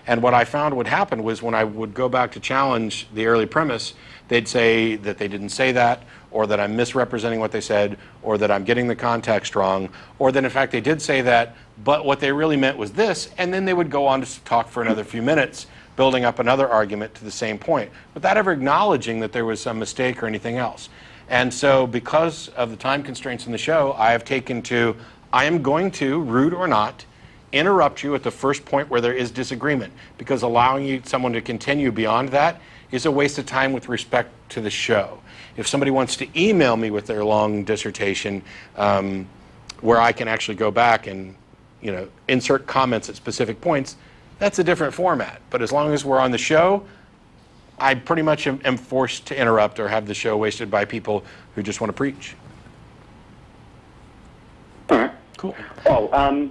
And what I found would happen was when I would go back to challenge the early premise, they'd say that they didn't say that, or that I'm misrepresenting what they said, or that I'm getting the context wrong, or that in fact they did say that, but what they really meant was this, and then they would go on to talk for another few minutes, building up another argument to the same point, without ever acknowledging that there was some mistake or anything else. And so because of the time constraints in the show, I have taken to, I am going to, rude or not, interrupt you at the first point where there is disagreement, because allowing someone to continue beyond that is a waste of time with respect to the show. If somebody wants to email me with their long dissertation, where I can actually go back and insert comments at specific points, that's a different format. But as long as we're on the show, I pretty much am forced to interrupt or have the show wasted by people who just want to preach. All right. Cool. Oh,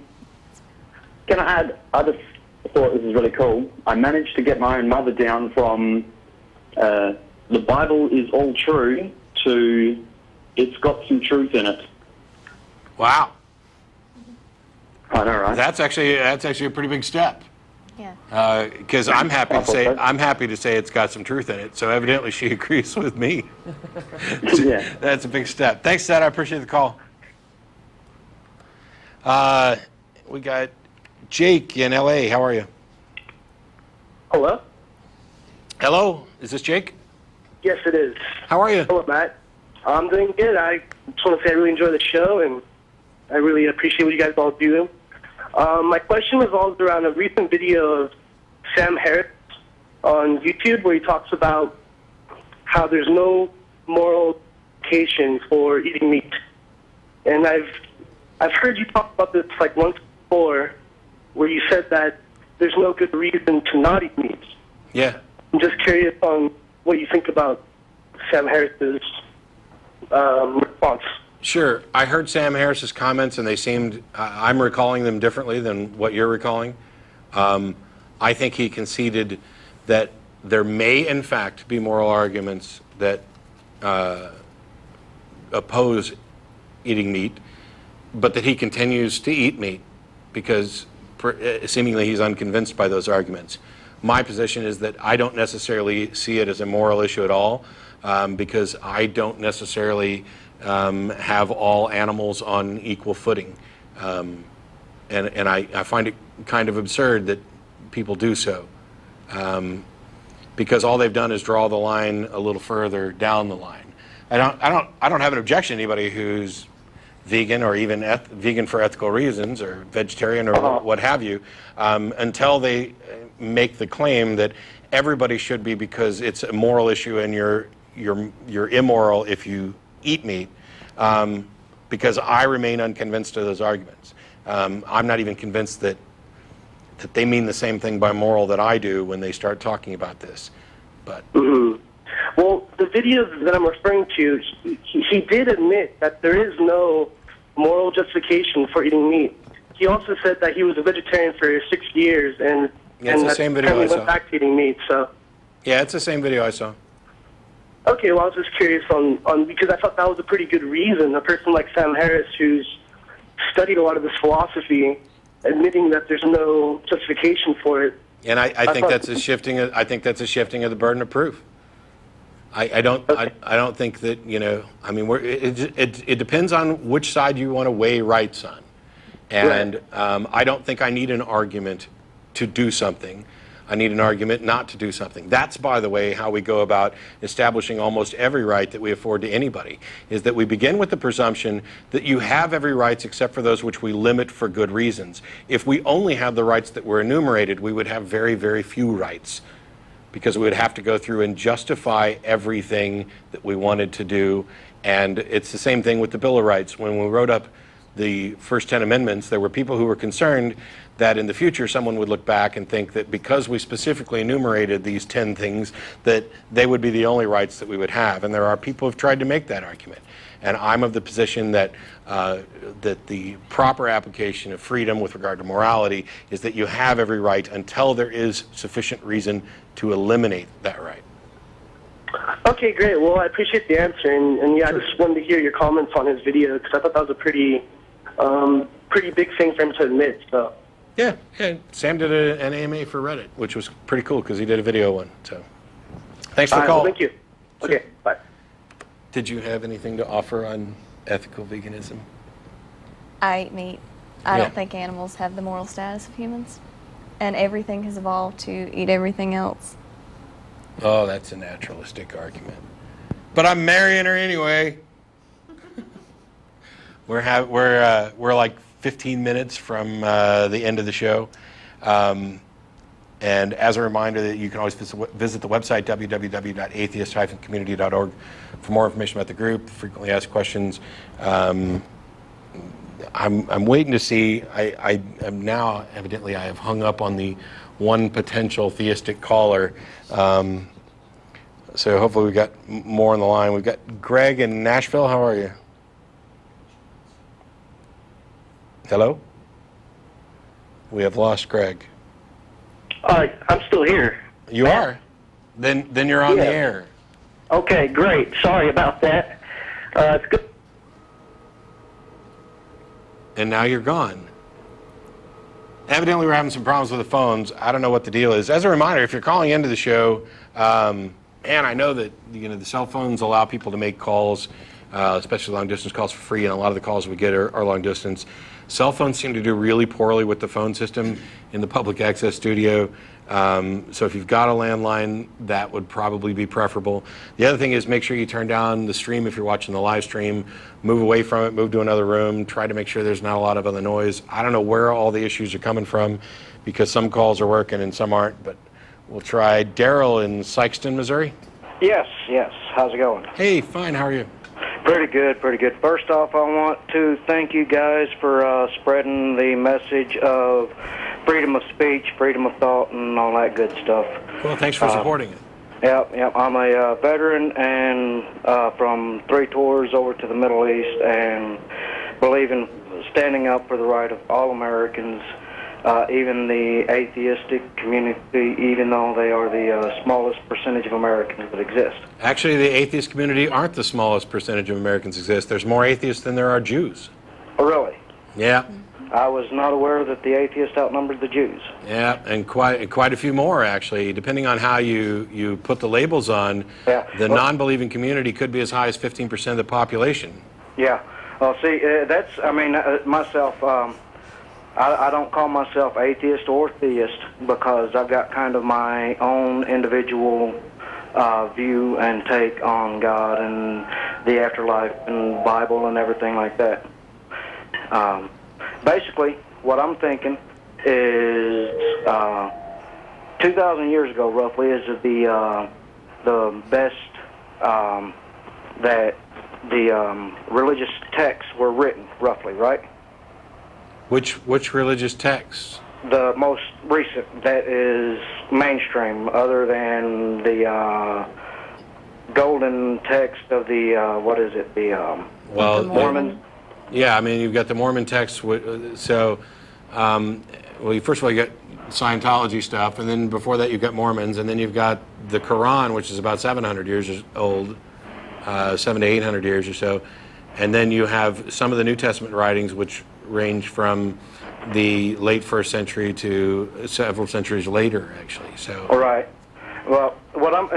can I add, I just thought this was really cool. I managed to get my own mother down from the Bible is all true to it's got some truth in it. Wow. I know, right? That's actually a pretty big step. Yeah. Because I'm happy to say it's got some truth in it. So evidently she agrees with me. Yeah. That's a big step. Thanks, Dad. I appreciate the call. We got Jake in LA. How are you? Hello? Hello. Is this Jake? Yes, it is. How are you? Hello, Matt. I'm doing good. I just want to say I really enjoy the show, and I really appreciate what you guys all do. My question revolves around a recent video of Sam Harris on YouTube where he talks about how there's no moral justification for eating meat. And I've heard you talk about this like once before, where you said that there's no good reason to not eat meat. Yeah. I'm just curious on what you think about Sam Harris's response. Sure. I heard Sam Harris's comments, and they seemed, I'm recalling them differently than what you're recalling. I think he conceded that there may, in fact, be moral arguments that oppose eating meat, but that he continues to eat meat because seemingly he's unconvinced by those arguments. My position is that I don't necessarily see it as a moral issue at all, because I don't necessarily have all animals on equal footing. And I find it kind of absurd that people do so, because all they've done is draw the line a little further down the line. I don't have an objection to anybody who's vegan or even vegan for ethical reasons or vegetarian or what have you, until they make the claim that everybody should be because it's a moral issue and you're immoral if you eat meat, because I remain unconvinced of those arguments. I'm not even convinced that they mean the same thing by moral that I do when they start talking about this. But well, the video that I'm referring to, he did admit that there is no moral justification for eating meat. He also said that he was a vegetarian for 6 years and yeah, it's the same video I saw. Went back to eating meat. So yeah, it's the same video I saw. Okay, well, I was just curious on because I thought that was a pretty good reason. A person like Sam Harris, who's studied a lot of this philosophy, admitting that there's no justification for it. And I think that's a shifting. I think that's a shifting of the burden of proof. I don't think that, you know. I mean, it depends on which side you want to weigh rights on, and right. I don't think I need an argument to do something. I need an argument not to do something. That's, by the way, how we go about establishing almost every right that we afford to anybody, is that we begin with the presumption that you have every rights except for those which we limit for good reasons. If we only had the rights that were enumerated, we would have very, very few rights, because we would have to go through and justify everything that we wanted to do. And it's the same thing with the Bill of Rights. When we wrote up the first 10 amendments, there were people who were concerned that in the future someone would look back and think that because we specifically enumerated these 10 things, that they would be the only rights that we would have. And there are people who have tried to make that argument. And I'm of the position that that the proper application of freedom with regard to morality is that you have every right until there is sufficient reason to eliminate that right. Okay, great. Well, I appreciate the answer, and yeah, I just wanted to hear your comments on his video because I thought that was a pretty big thing for him to admit. So. Yeah. Sam did an AMA for Reddit, which was pretty cool because he did a video one. So, thanks for the call. Well, thank you. Okay, bye. Did you have anything to offer on ethical veganism? I eat meat. I don't think animals have the moral status of humans, and everything has evolved to eat everything else. Oh, that's a naturalistic argument. But I'm marrying her anyway. We're like 15 minutes from the end of the show. And as a reminder, that you can always visit the website, www.atheist-community.org, for more information about the group, frequently asked questions. I'm waiting to see. I am now, evidently, I have hung up on the one potential theistic caller. So hopefully we've got more on the line. We've got Greg in Nashville. How are you? Hello? We have lost Greg. I'm still here. You are? Then you're on the air. Okay, great. Sorry about that. It's good. And now you're gone. Evidently, we're having some problems with the phones. I don't know what the deal is. As a reminder, if you're calling into the show, and I know that the cell phones allow people to make calls, especially long-distance calls, for free, and a lot of the calls we get are long-distance. Cell phones seem to do really poorly with the phone system in the public access studio. So if you've got a landline, that would probably be preferable. The other thing is, make sure you turn down the stream if you're watching the live stream. Move away from it, move to another room, try to make sure there's not a lot of other noise. I don't know where all the issues are coming from, because some calls are working and some aren't, but we'll try. Darryl in Sikeston, Missouri. Yes. How's it going? Hey, fine. How are you? Pretty good. First off, I want to thank you guys for spreading the message of freedom of speech, freedom of thought, and all that good stuff. Well, thanks for supporting it. Yep. I'm a veteran and from 3 tours over to the Middle East, and believe in standing up for the right of all Americans even the atheistic community, even though they are the smallest percentage of Americans that exist. Actually, the atheist community aren't the smallest percentage of Americans exist. There's more atheists than there are Jews. Oh, really? Yeah. I was not aware that the atheists outnumbered the Jews. Yeah, and quite a few more, actually, depending on how you put the labels on. Yeah. The non-believing community could be as high as 15% of the population. Yeah. Well, see, myself, I don't call myself atheist or theist because I've got kind of my own individual view and take on God and the afterlife and Bible and everything like that. Basically, what I'm thinking is 2,000 years ago, roughly, is the best that the religious texts were written, roughly, right? Which religious texts? The most recent that is mainstream, other than the golden text of the Well, Mormons. Yeah, I mean, you've got the Mormon texts. So, first of all, you got Scientology stuff, and then before that, you've got Mormons, and then you've got the Quran, which is about 700 years old, 700 to 800 years or so, and then you have some of the New Testament writings, which range from the late 1st century to several centuries later, actually. So. All right. Well, what I'm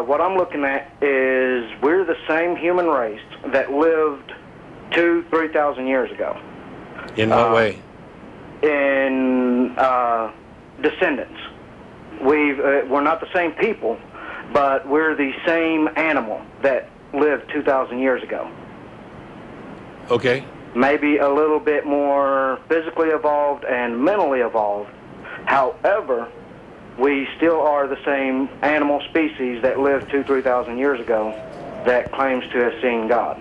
what I'm looking at is we're the same human race that lived 2,000-3,000 years ago. In what way? In descendants. We're not the same people, but we're the same animal that lived 2,000 years ago. Okay. Maybe a little bit more physically evolved and mentally evolved. However, we still are the same animal species that lived 2,000-3,000 years ago that claims to have seen God.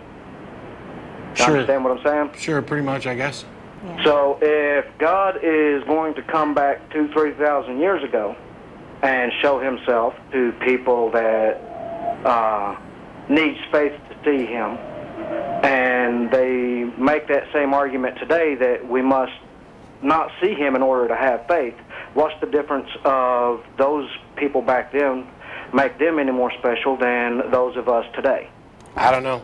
Sure. Understand what I'm saying? Sure, pretty much, I guess. Yeah. So if God is going to come back 2,000-3,000 years ago and show himself to people that needs faith to see him, and they make that same argument today that we must not see him in order to have faith, what's the difference of those people back then make them any more special than those of us today? I don't know.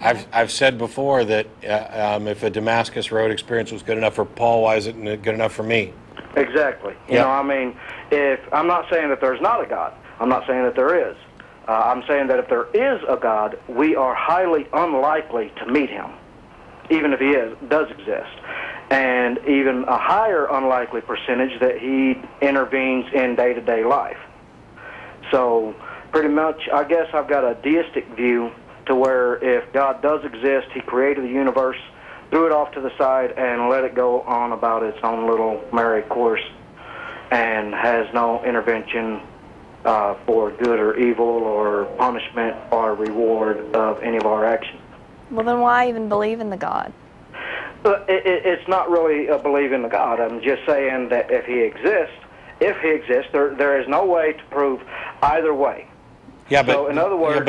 I've said before that if a Damascus Road experience was good enough for Paul, why isn't it good enough for me? Exactly. You Yeah. know, I mean, if I'm not saying that there's not a God. I'm not saying that there is. I'm saying that if there is a God, we are highly unlikely to meet him, even if he does exist. And even a higher unlikely percentage that he intervenes in day-to-day life. So pretty much, I guess I've got a deistic view to where if God does exist, he created the universe, threw it off to the side, and let it go on about its own little merry course, and has no intervention for good or evil or punishment or reward of any of our actions. Well, then why even believe in the God? It's not really a belief in the God. I'm just saying that if he exists, there is no way to prove either way. Yeah, but so in other words,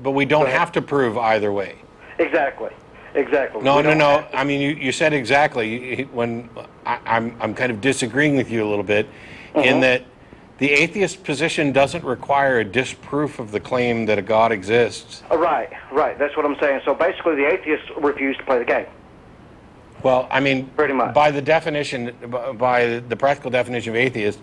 but we don't have to prove either way. Exactly. No. I mean, you said exactly. When I'm kind of disagreeing with you a little bit, in that the atheist position doesn't require a disproof of the claim that a God exists. Right. That's what I'm saying. So basically, the atheists refuse to play the game. Well, I mean, pretty much. By the practical definition of atheist,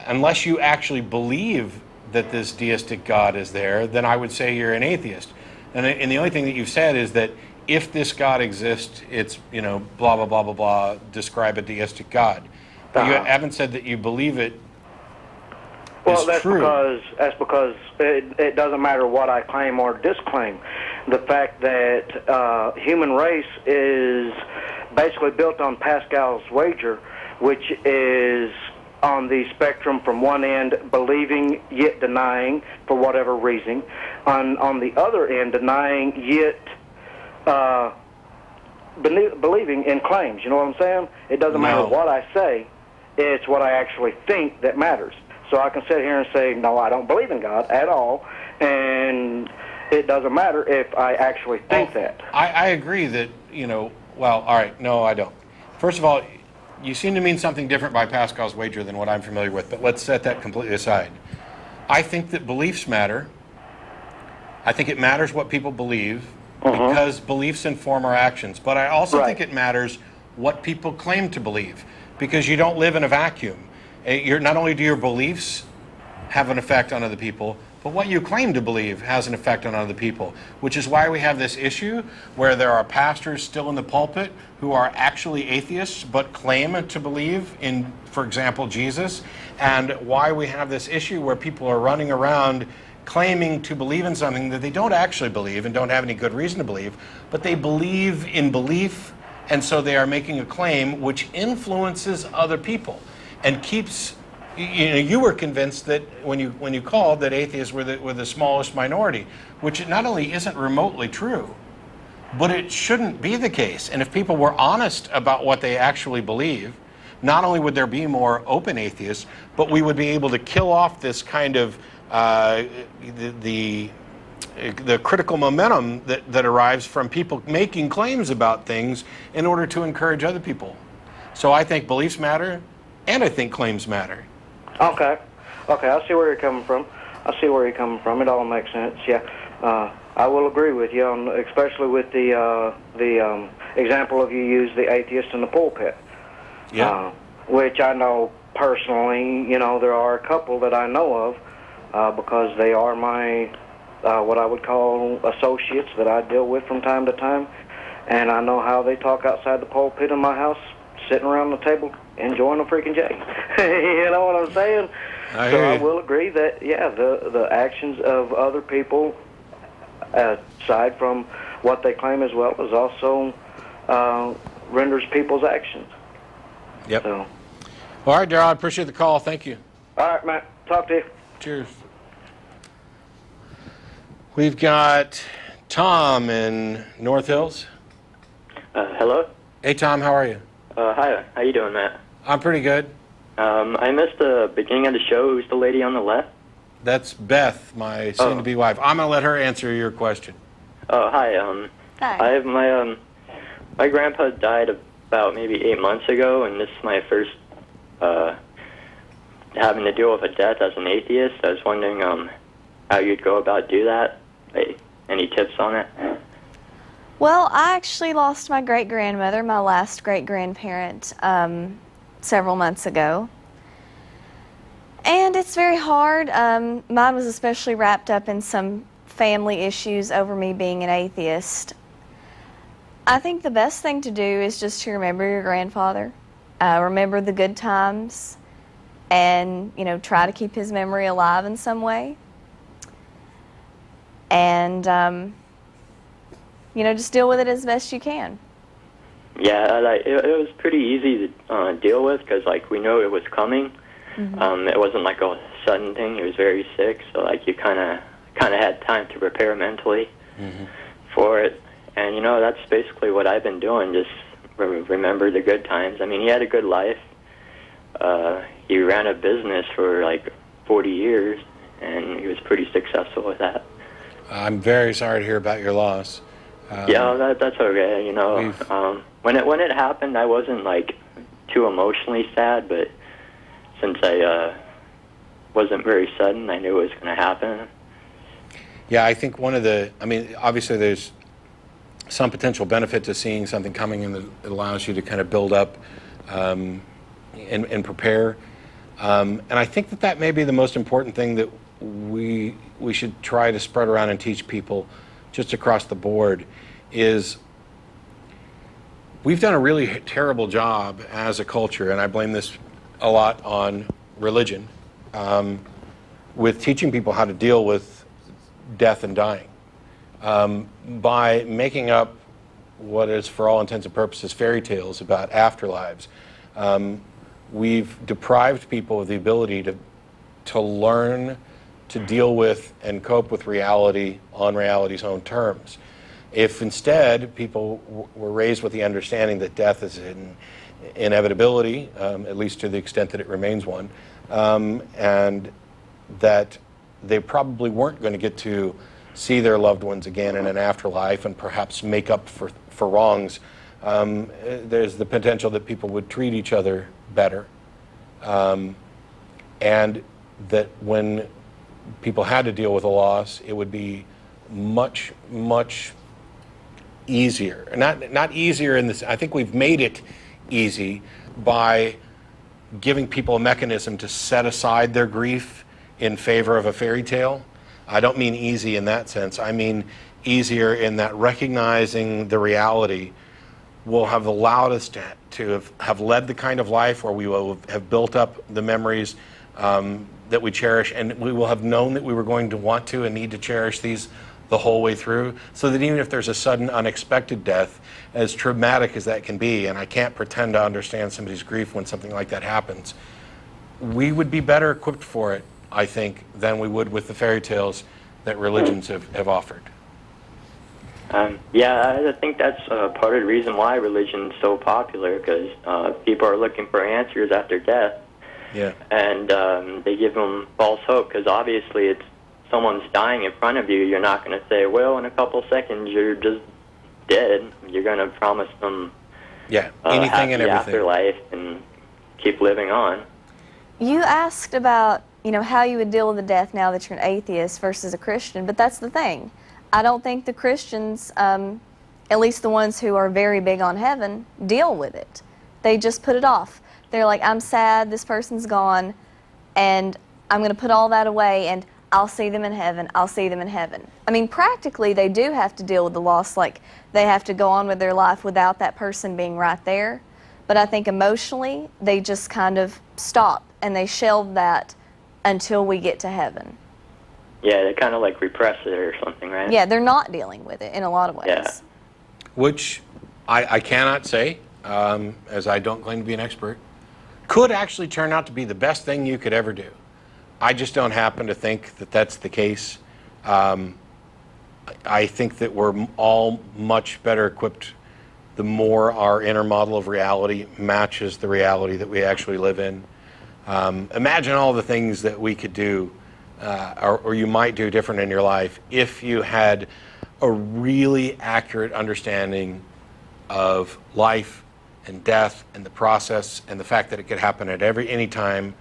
unless you actually believe that this deistic God is there, then I would say you're an atheist. And the only thing that you've said is that if this God exists, it's, blah, blah, blah, blah, blah, describe a deistic God. But you haven't said that you believe it. Well, that's because it doesn't matter what I claim or disclaim. The fact that human race is basically built on Pascal's wager, which is on the spectrum from one end believing yet denying for whatever reason, on the other end denying yet believing in claims. You know what I'm saying? It doesn't matter what I say, it's what I actually think that matters. So I can sit here and say, no, I don't believe in God at all, and it doesn't matter if I actually think that. I agree that, Well, all right. No, I don't. First of all, you seem to mean something different by Pascal's wager than what I'm familiar with, but let's set that completely aside. I think that beliefs matter. I think it matters what people believe because beliefs inform our actions. But I also think it matters what people claim to believe because you don't live in a vacuum. Not only do your beliefs have an effect on other people, but what you claim to believe has an effect on other people, which is why we have this issue where there are pastors still in the pulpit who are actually atheists but claim to believe in, for example, Jesus, and why we have this issue where people are running around claiming to believe in something that they don't actually believe and don't have any good reason to believe, but they believe in belief, and so they are making a claim which influences other people and keeps. You were convinced that when you called that atheists were the smallest minority, which not only isn't remotely true, but it shouldn't be the case. And if people were honest about what they actually believe, not only would there be more open atheists, but we would be able to kill off this kind of the critical momentum that arrives from people making claims about things in order to encourage other people. So I think beliefs matter, and I think claims matter. Okay, I see where you're coming from. It all makes sense. Yeah, I will agree with you, especially with the example of you use the atheist in the pulpit. Yeah. Which I know personally. There are a couple that I know of because they are my what I would call associates that I deal with from time to time, and I know how they talk outside the pulpit in my house, sitting around the table enjoying a freaking J. You know what I'm saying? I will agree that, the actions of other people, aside from what they claim as well, is also renders people's actions. Yep. So. All right, Darryl, I appreciate the call. Thank you. All right, Matt. Talk to you. Cheers. We've got Tom in North Hills. Hello? Hey, Tom, how are you? Hi. How you doing, Matt? I'm pretty good. I missed the beginning of the show. Who's the lady on the left? That's Beth, my soon-to-be wife. I'm going to let her answer your question. Oh, hi. Hi. I have my grandpa died about maybe 8 months ago, and this is my first having to deal with a death as an atheist. I was wondering how you'd go about do that. Any tips on it? Well, I actually lost my great-grandmother, my last great-grandparent, several months ago. And it's very hard. Mine was especially wrapped up in some family issues over me being an atheist. I think the best thing to do is just to remember your grandfather, remember the good times, and, try to keep his memory alive in some way. And, just deal with it as best you can. Yeah, it was pretty easy to deal with because, we know it was coming. Mm-hmm. It wasn't like a sudden thing. He was very sick, so, you kind of had time to prepare mentally for it. And, that's basically what I've been doing, just remember the good times. I mean, he had a good life. He ran a business for, 40 years, and he was pretty successful with that. I'm very sorry to hear about your loss. Yeah, that's okay. When it happened, I wasn't too emotionally sad, but since I wasn't very sudden, I knew it was going to happen. Yeah, I think obviously there's some potential benefit to seeing something coming in that allows you to kind of build up and prepare. And I think that may be the most important thing that we should try to spread around and teach people just across the board is we've done a really terrible job as a culture, and I blame this a lot on religion, with teaching people how to deal with death and dying by making up what is, for all intents and purposes, fairy tales about afterlives. We've deprived people of the ability to learn to deal with and cope with reality on reality's own terms. If instead people were raised with the understanding that death is an inevitability, at least to the extent that it remains one, and that they probably weren't going to get to see their loved ones again in an afterlife and perhaps make up for wrongs there's the potential that people would treat each other better, and that when people had to deal with a loss, it would be much, much easier. Not easier in this. I think we've made it easy by giving people a mechanism to set aside their grief in favor of a fairy tale. I don't mean easy in that sense. I mean easier in that recognizing the reality will have allowed us to have led the kind of life where we will have built up the memories that we cherish, and we will have known that we were going to want to and need to cherish these the whole way through, so that even if there's a sudden unexpected death, as traumatic as that can be, and I can't pretend to understand somebody's grief when something like that happens, we would be better equipped for it, I think, than we would with the fairy tales that religions have offered. Yeah, I think that's part of the reason why religion's so popular, because people are looking for answers after death. Yeah. And they give them false hope, because obviously it's someone's dying in front of you. You're not going to say, well, in a couple seconds you're just dead. You're going to promise them anything and everything. Afterlife and keep living on. You asked about, how you would deal with the death now that you're an atheist versus a Christian, but that's the thing. I don't think the Christians, at least the ones who are very big on heaven, deal with it. They just put it off. They're like, I'm sad, this person's gone, and I'm going to put all that away, and I'll see them in heaven, I'll see them in heaven. I mean, practically, they do have to deal with the loss, like they have to go on with their life without that person being right there. But I think emotionally, they just kind of stop, and they shelve that until we get to heaven. Yeah, they kind of like repress it or something, right? Yeah, they're not dealing with it in a lot of ways. Yeah. Which I cannot say, as I don't claim to be an expert, could actually turn out to be the best thing you could ever do. I just don't happen to think that that's the case. I think that we're all much better equipped the more our inner model of reality matches the reality that we actually live in. Imagine all the things that we could do or you might do different in your life if you had a really accurate understanding of life and death and the process and the fact that it could happen at any time.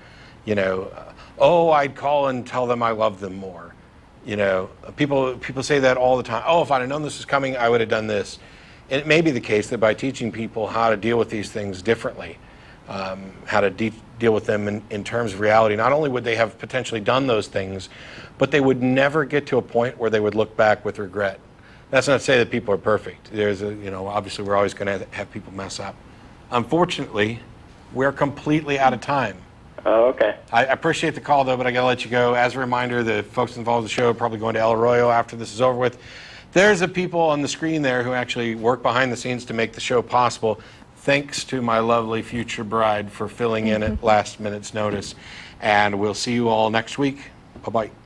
I'd call and tell them I love them more. People say that all the time. Oh, if I'd have known this was coming, I would have done this. And it may be the case that by teaching people how to deal with these things differently, how to deal with them in terms of reality, not only would they have potentially done those things, but they would never get to a point where they would look back with regret. That's not to say that people are perfect. Obviously we're always going to have people mess up. Unfortunately, we're completely out of time. Oh, okay. I appreciate the call, though, but I got to let you go. As a reminder, the folks involved in the show are probably going to El Arroyo after this is over with. There's the people on the screen there who actually work behind the scenes to make the show possible. Thanks to my lovely future bride for filling in at last minute's notice. And we'll see you all next week. Bye-bye.